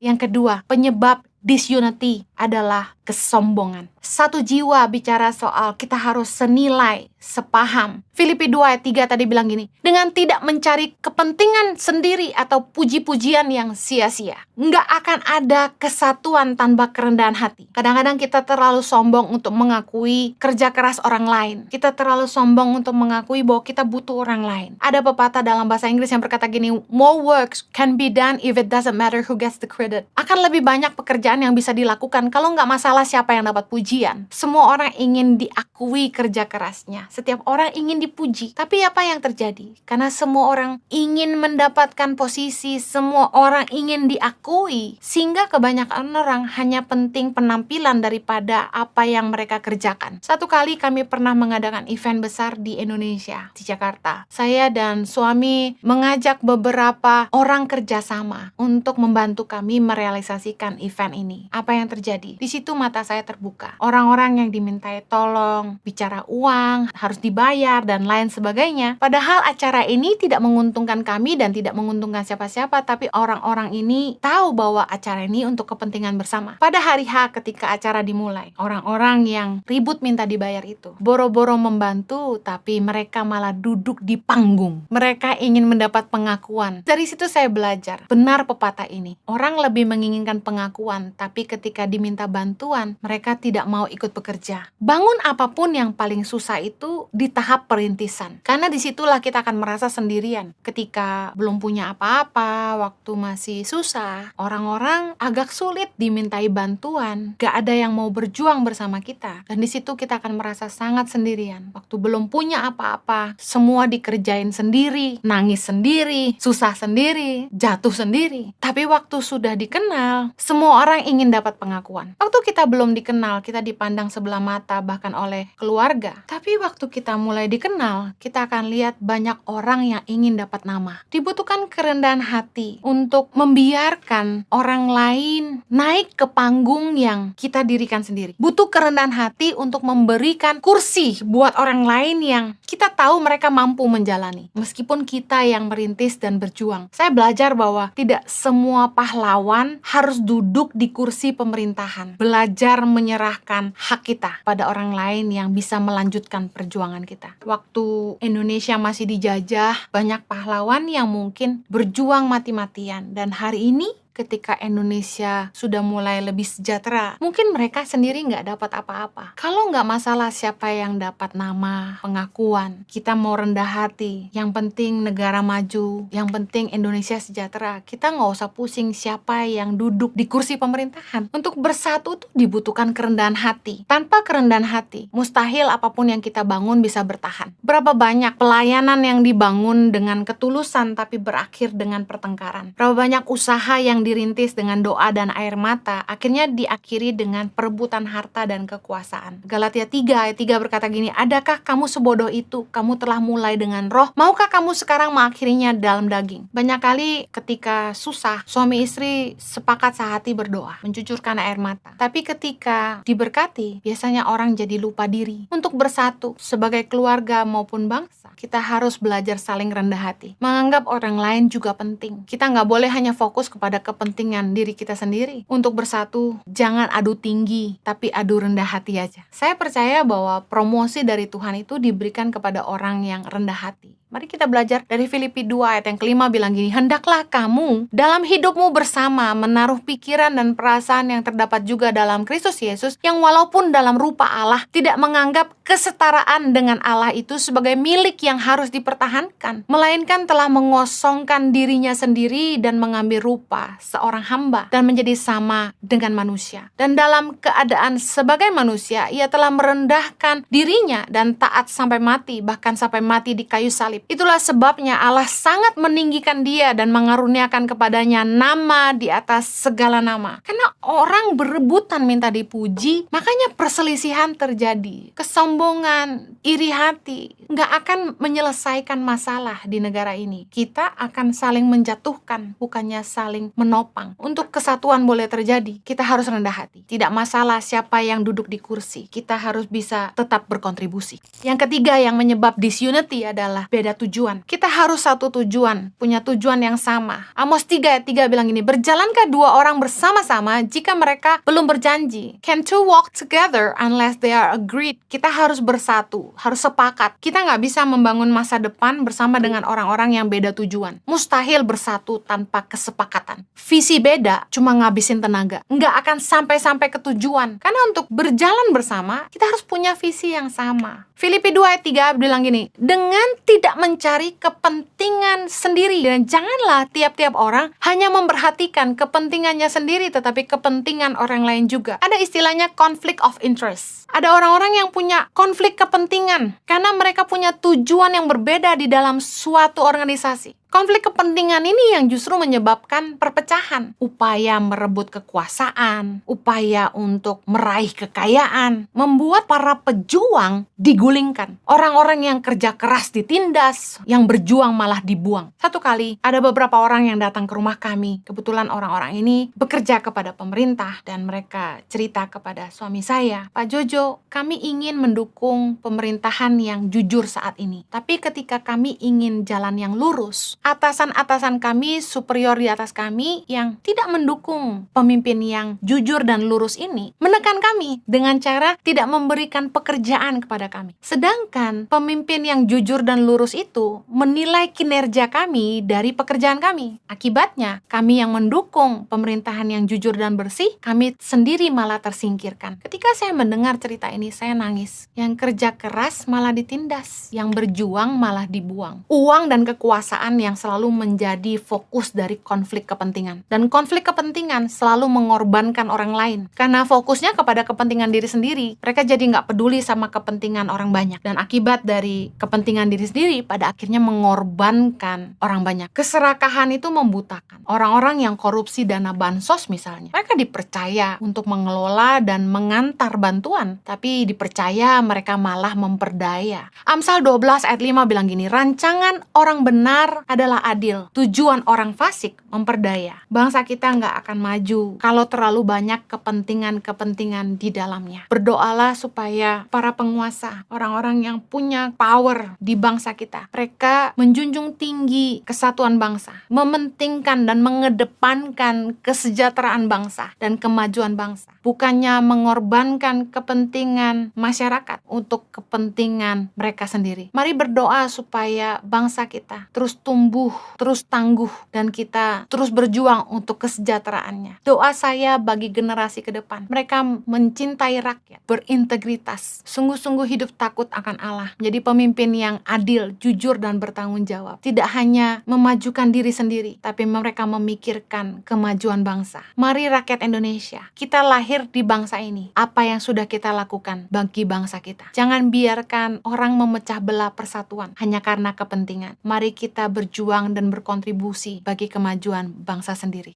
Yang kedua, penyebab disunity adalah kesombongan. Satu jiwa bicara soal kita harus senilai, sepaham. Filipi 2 ayat 3 tadi bilang gini, dengan tidak mencari kepentingan sendiri atau puji-pujian yang sia-sia. Nggak akan ada kesatuan tanpa kerendahan hati. Kadang-kadang kita terlalu sombong untuk mengakui kerja keras orang lain. Kita terlalu sombong untuk mengakui bahwa kita butuh orang lain. Ada pepatah dalam bahasa Inggris yang berkata gini, more works can be done if it doesn't matter who gets the credit. Akan lebih banyak pekerjaan yang bisa dilakukan kalau nggak masalah siapa yang dapat pujian. Semua orang ingin diakui kerja kerasnya. Setiap orang ingin dipuji. Tapi apa yang terjadi? Karena semua orang ingin mendapatkan posisi, semua orang ingin diakui, sehingga kebanyakan orang hanya penting penampilan daripada apa yang mereka kerjakan. Satu kali kami pernah mengadakan event besar di Indonesia, di Jakarta. Saya dan suami mengajak beberapa orang kerjasama untuk membantu kami merealisasikan event ini. Apa yang terjadi? Di situ mata saya terbuka. Orang-orang yang dimintai tolong, bicara uang, harus dibayar, dan lain sebagainya. Padahal acara ini tidak menguntungkan kami dan tidak menguntungkan siapa-siapa, tapi orang-orang ini tahu bahwa acara ini untuk kepentingan bersama. Pada hari H ketika acara dimulai, orang-orang yang ribut minta dibayar itu boro-boro membantu, tapi mereka malah duduk di panggung. Mereka ingin mendapat pengakuan. Dari situ saya belajar, benar pepatah ini. Orang lebih menginginkan pengakuan, tapi ketika diminta bantuan, mereka tidak mau ikut bekerja. Bangun apapun yang paling susah itu di tahap perintisan. Karena disitulah kita akan merasa sendirian. Ketika belum punya apa-apa, waktu masih susah, orang-orang agak sulit dimintai bantuan. Gak ada yang mau berjuang bersama kita. Dan disitu kita akan merasa sangat sendirian. Waktu belum punya apa-apa, semua dikerjain sendiri, nangis sendiri, susah sendiri, jatuh sendiri. Tapi waktu sudah dikenal, semua orang ingin dapat pengakuan. Waktu kita belum dikenal, kita dipandang sebelah mata bahkan oleh keluarga. Tapi waktu kita mulai dikenal, kita akan lihat banyak orang yang ingin dapat nama. Dibutuhkan kerendahan hati untuk membiarkan orang lain naik ke panggung yang kita dirikan sendiri. Butuh kerendahan hati untuk memberikan kursi buat orang lain yang kita tahu mereka mampu menjalani. Meskipun kita yang merintis dan berjuang. Saya belajar bahwa tidak semua pahlawan harus duduk di kursi pemerintahan. Belajar menyerahkan hak kita pada orang lain yang bisa melanjutkan perjuangan kita. Waktu Indonesia masih dijajah, banyak pahlawan yang mungkin berjuang mati-matian. Dan hari ini ketika Indonesia sudah mulai lebih sejahtera, mungkin mereka sendiri nggak dapat apa-apa. Kalau nggak masalah siapa yang dapat nama, pengakuan, kita mau rendah hati. Yang penting negara maju, yang penting Indonesia sejahtera. Kita nggak usah pusing siapa yang duduk di kursi pemerintahan. Untuk bersatu tuh dibutuhkan kerendahan hati. Tanpa kerendahan hati, mustahil apapun yang kita bangun bisa bertahan. Berapa banyak pelayanan yang dibangun dengan ketulusan tapi berakhir dengan pertengkaran. Berapa banyak usaha yang dirintis dengan doa dan air mata, akhirnya diakhiri dengan perebutan harta dan kekuasaan. Galatia 3 ayat 3 berkata gini, adakah kamu sebodoh itu? Kamu telah mulai dengan roh, maukah kamu sekarang mengakhirinya dalam daging? Banyak kali ketika susah, suami istri sepakat sehati berdoa, mencucurkan air mata. Tapi ketika diberkati, biasanya orang jadi lupa diri. Untuk bersatu sebagai keluarga maupun bangsa, kita harus belajar saling rendah hati. Menganggap orang lain juga penting. Kita nggak boleh hanya fokus kepada kepentingan diri kita sendiri. Untuk bersatu, jangan adu tinggi, tapi adu rendah hati aja. Saya percaya bahwa promosi dari Tuhan itu diberikan kepada orang yang rendah hati. Mari kita belajar dari Filipi 2 ayat yang kelima bilang gini, hendaklah kamu dalam hidupmu bersama menaruh pikiran dan perasaan yang terdapat juga dalam Kristus Yesus, yang walaupun dalam rupa Allah tidak menganggap kesetaraan dengan Allah itu sebagai milik yang harus dipertahankan, melainkan telah mengosongkan dirinya sendiri dan mengambil rupa seorang hamba dan menjadi sama dengan manusia. Dan dalam keadaan sebagai manusia, ia telah merendahkan dirinya dan taat sampai mati, bahkan sampai mati di kayu salib. Itulah sebabnya Allah sangat meninggikan dia dan mengaruniakan kepadanya nama di atas segala nama. Karena orang berebutan minta dipuji, makanya perselisihan terjadi. Kesombongan, iri hati, nggak akan menyelesaikan masalah di negara ini. Kita akan saling menjatuhkan, bukannya saling menopang. Untuk kesatuan boleh terjadi, kita harus rendah hati. Tidak masalah siapa yang duduk di kursi, kita harus bisa tetap berkontribusi. Yang ketiga yang menyebab disunity adalah beda berbeda tujuan. Kita harus satu tujuan, punya tujuan yang sama. Amos 3 ayat 3 bilang gini, berjalankah dua orang bersama-sama jika mereka belum berjanji? Can two walk together unless they are agreed? Kita harus bersatu, harus sepakat. Kita nggak bisa membangun masa depan bersama dengan orang-orang yang beda tujuan. Mustahil bersatu tanpa kesepakatan. Visi beda cuma ngabisin tenaga, nggak akan sampai-sampai ke tujuan. Karena untuk berjalan bersama, kita harus punya visi yang sama. Filipi 2 ayat 3 bilang gini, dengan tidak mencari kepentingan sendiri, dan janganlah tiap-tiap orang hanya memperhatikan kepentingannya sendiri, tetapi kepentingan orang lain juga. Ada istilahnya conflict of interest. Ada orang-orang yang punya konflik kepentingan karena mereka punya tujuan yang berbeda di dalam suatu organisasi. Konflik kepentingan ini yang justru menyebabkan perpecahan. Upaya merebut kekuasaan, upaya untuk meraih kekayaan, membuat para pejuang digulingkan. Orang-orang yang kerja keras ditindas, yang berjuang malah dibuang. Satu kali, ada beberapa orang yang datang ke rumah kami. Kebetulan orang-orang ini bekerja kepada pemerintah dan mereka cerita kepada suami saya, Pak Jojo, kami ingin mendukung pemerintahan yang jujur saat ini. Tapi ketika kami ingin jalan yang lurus, atasan-atasan kami, superior di atas kami yang tidak mendukung pemimpin yang jujur dan lurus ini, menekan kami dengan cara tidak memberikan pekerjaan kepada kami. Sedangkan pemimpin yang jujur dan lurus itu menilai kinerja kami dari pekerjaan kami. Akibatnya, kami yang mendukung pemerintahan yang jujur dan bersih, kami sendiri malah tersingkirkan. Ketika saya mendengar cerita ini, saya nangis. Yang kerja keras malah ditindas, yang berjuang malah dibuang. Uang dan kekuasaan yang selalu menjadi fokus dari konflik kepentingan. Dan konflik kepentingan selalu mengorbankan orang lain. Karena fokusnya kepada kepentingan diri sendiri, mereka jadi nggak peduli sama kepentingan orang banyak. Dan akibat dari kepentingan diri sendiri, pada akhirnya mengorbankan orang banyak. Keserakahan itu membutakan. Orang-orang yang korupsi dana bansos misalnya, mereka dipercaya untuk mengelola dan mengantar bantuan, tapi dipercaya mereka malah memperdaya. Amsal 12 ayat 5 bilang gini, rancangan orang benar adalah adil, tujuan orang fasik memperdaya. Bangsa kita nggak akan maju kalau terlalu banyak kepentingan-kepentingan di dalamnya. Berdoalah supaya para penguasa, orang-orang yang punya power di bangsa kita, mereka menjunjung tinggi kesatuan bangsa, mementingkan dan mengedepankan kesejahteraan bangsa dan kemajuan bangsa, bukannya mengorbankan kepentingan masyarakat untuk kepentingan mereka sendiri. Mari berdoa supaya bangsa kita terus tumbuh, terus tangguh, dan kita terus berjuang untuk kesejahteraannya. Doa saya bagi generasi ke depan, mereka mencintai rakyat, berintegritas, sungguh-sungguh hidup takut akan Allah, menjadi pemimpin yang adil, jujur, dan bertanggung jawab. Tidak hanya memajukan diri sendiri, tapi mereka memikirkan kemajuan bangsa. Mari rakyat Indonesia, kita lahir di bangsa ini. Apa yang sudah kita lakukan bagi bangsa kita? Jangan biarkan orang memecah belah persatuan hanya karena kepentingan. Mari kita berjuang dan berkontribusi bagi kemajuan bangsa sendiri.